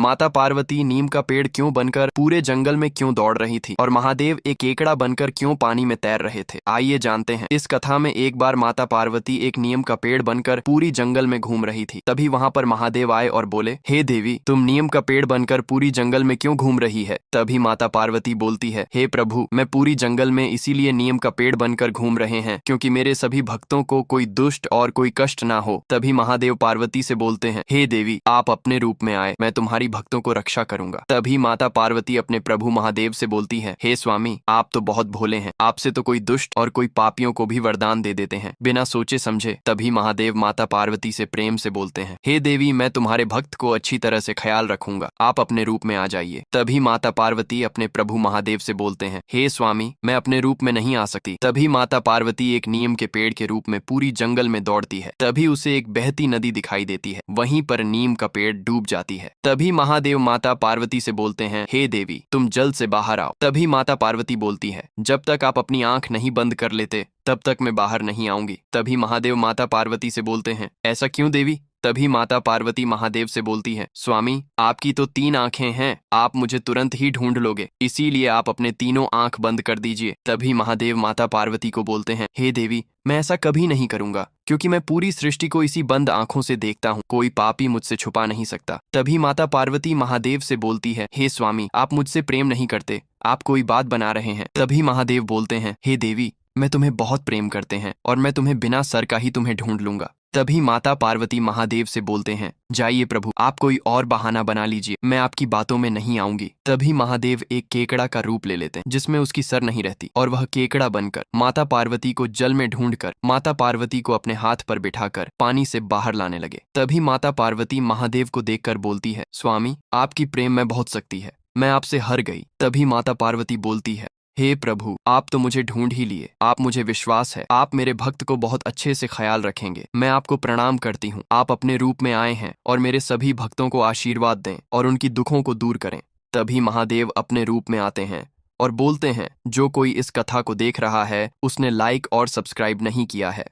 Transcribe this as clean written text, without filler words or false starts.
माता पार्वती नीम का पेड़ क्यों बनकर पूरे जंगल में क्यों दौड़ रही थी और महादेव एक केकड़ा बनकर क्यों पानी में तैर रहे थे। आइए जानते हैं। इस कथा में एक बार माता पार्वती एक नीम का पेड़ बनकर पूरी जंगल में घूम रही थी। तभी वहाँ पर महादेव आए और बोले, हे देवी, तुम नीम का पेड़ बनकर पूरी जंगल में क्यों घूम रही है। तभी माता पार्वती बोलती है, हे प्रभु, मैं पूरी जंगल में इसीलिए नीम का पेड़ बनकर घूम रहे हैं क्योंकि मेरे सभी भक्तों को कोई दुष्ट और कोई कष्ट ना हो। तभी महादेव पार्वती से बोलते हैं, हे देवी, आप अपने रूप में आए, मैं तुम्हारी भक्तों को रक्षा करूंगा। तभी माता पार्वती अपने प्रभु महादेव से बोलती है, हे स्वामी, आप तो बहुत भोले हैं, आपसे तो कोई दुष्ट और कोई पापियों को भी वरदान दे देते हैं बिना सोचे समझे। तभी महादेव माता पार्वती से प्रेम से बोलते हैं, हे देवी, मैं तुम्हारे भक्त को अच्छी तरह से ख्याल रखूंगा, आप अपने रूप में आ जाइए। तभी माता पार्वती अपने प्रभु महादेव से बोलते हैं, हे स्वामी, मैं अपने रूप में नहीं आ सकती। तभी माता पार्वती एक नीम के पेड़ के रूप में पूरी जंगल में दौड़ती है। तभी उसे एक बहती नदी दिखाई देती है, वहीं पर नीम का पेड़ डूब जाती है। तभी महादेव माता पार्वती से बोलते हैं, हे देवी, तुम जल्द से बाहर आओ। तभी माता पार्वती बोलती है, जब तक आप अपनी आंख नहीं बंद कर लेते तब तक मैं बाहर नहीं आऊंगी। तभी महादेव माता पार्वती से बोलते हैं, ऐसा क्यों देवी। तभी माता पार्वती महादेव से बोलती है, स्वामी, आपकी तो 3 आंखें हैं, आप मुझे तुरंत ही ढूंढ लोगे, इसीलिए आप अपने तीनों आंख बंद कर दीजिए। तभी महादेव माता पार्वती को बोलते हैं, हे देवी, मैं ऐसा कभी नहीं करूंगा क्योंकि मैं पूरी सृष्टि को इसी बंद आंखों से देखता हूँ, कोई पापी मुझसे छुपा नहीं सकता। तभी माता पार्वती महादेव से बोलती है, हे स्वामी, आप मुझसे प्रेम नहीं करते, आप कोई बात बना रहे हैं। तभी महादेव बोलते हैं, हे देवी, मैं तुम्हें बहुत प्रेम करते हैं और मैं तुम्हें बिना सर का ही तुम्हें ढूंढ लूंगा। तभी माता पार्वती महादेव से बोलते हैं, जाइए प्रभु, आप कोई और बहाना बना लीजिए, मैं आपकी बातों में नहीं आऊंगी। तभी महादेव एक केकड़ा का रूप ले लेते हैं जिसमें उसकी सर नहीं रहती और वह केकड़ा बनकर माता पार्वती को जल में ढूंढकर माता पार्वती को अपने हाथ पर बिठाकर पानी से बाहर लाने लगे। तभी माता पार्वती महादेव को देखकर बोलती है, स्वामी, आपकी प्रेम में बहुत शक्ति है, मैं आपसे हार गई। तभी माता पार्वती बोलती है, हे प्रभु, आप तो मुझे ढूंढ ही लिए, आप मुझे विश्वास है, आप मेरे भक्त को बहुत अच्छे से ख्याल रखेंगे, मैं आपको प्रणाम करती हूँ, आप अपने रूप में आए हैं और मेरे सभी भक्तों को आशीर्वाद दें और उनकी दुखों को दूर करें। तभी महादेव अपने रूप में आते हैं और बोलते हैं, जो कोई इस कथा को देख रहा है उसने लाइक और सब्सक्राइब नहीं किया है